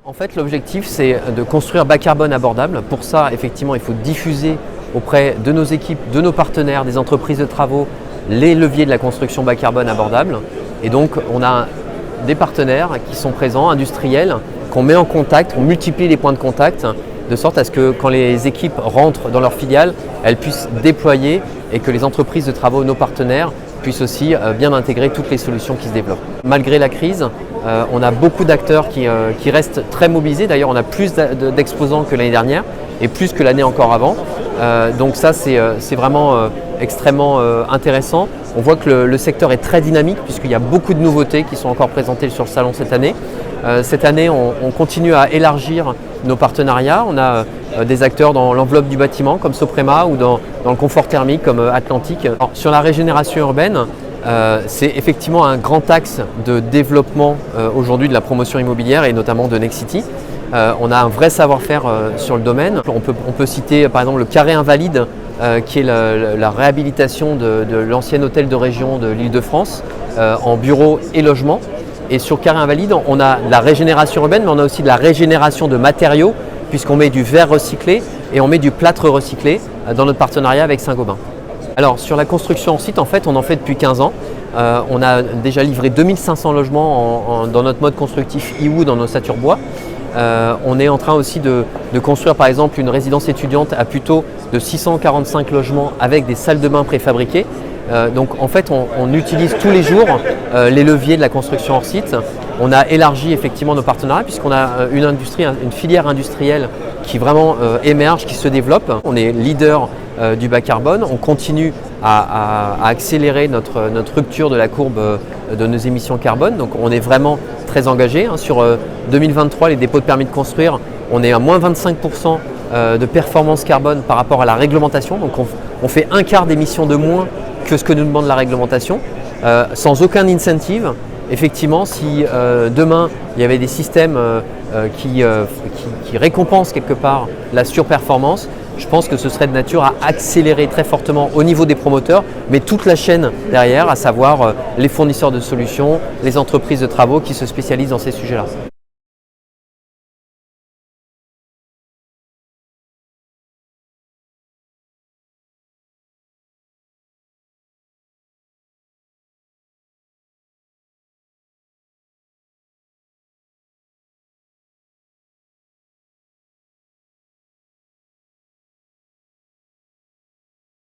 En fait, l'objectif, c'est de construire bas carbone abordable. Pour ça, effectivement, il faut diffuser auprès de nos équipes, de nos partenaires, des entreprises de travaux, les leviers de la construction bas carbone abordable. Et donc, on a des partenaires qui sont présents, industriels, qu'on met en contact, on multiplie les points de contact, de sorte à ce que quand les équipes rentrent dans leur filiale, elles puissent déployer et que les entreprises de travaux, nos partenaires, puissent aussi bien intégrer toutes les solutions qui se développent. Malgré la crise, on a beaucoup d'acteurs qui restent très mobilisés. D'ailleurs, on a plus d'exposants que l'année dernière et plus que l'année encore avant. Donc ça, c'est vraiment extrêmement intéressant. On voit que le secteur est très dynamique puisqu'il y a beaucoup de nouveautés qui sont encore présentées sur le salon cette année. Cette année, on continue à élargir nos partenariats. On a des acteurs dans l'enveloppe du bâtiment comme Soprema ou dans le confort thermique comme Atlantique. Alors, sur la régénération urbaine, c'est effectivement un grand axe de développement aujourd'hui de la promotion immobilière et notamment de Nexity. On a un vrai savoir-faire sur le domaine. On peut citer par exemple le Carré Invalide qui est la réhabilitation de l'ancien hôtel de région de l'Île-de-France en bureaux et logements. Et sur Carré Invalide, on a la régénération urbaine, mais on a aussi de la régénération de matériaux puisqu'on met du verre recyclé et on met du plâtre recyclé dans notre partenariat avec Saint-Gobain. Alors sur la construction en site, en fait, on en fait depuis 15 ans. On a déjà livré 2500 logements dans notre mode constructif e-wood dans nos ossature bois. On est en train aussi de construire par exemple une résidence étudiante à Puteaux de 645 logements avec des salles de bain préfabriquées. Donc en fait on utilise tous les jours les leviers de la construction hors site. On a élargi effectivement nos partenariats puisqu'on a une filière industrielle qui vraiment émerge, qui se développe. On est leader du bas carbone, on continue à accélérer notre rupture de la courbe de nos émissions carbone. Donc on est vraiment très engagé. Sur 2023, les dépôts de permis de construire, on est à moins 25% de performance carbone par rapport à la réglementation. Donc on fait un quart d'émissions de moins que ce que nous demande la réglementation, sans aucun incentive. Effectivement, si demain il y avait des systèmes qui récompensent quelque part la surperformance, je pense que ce serait de nature à accélérer très fortement au niveau des promoteurs, mais toute la chaîne derrière, à savoir les fournisseurs de solutions, les entreprises de travaux qui se spécialisent dans ces sujets-là.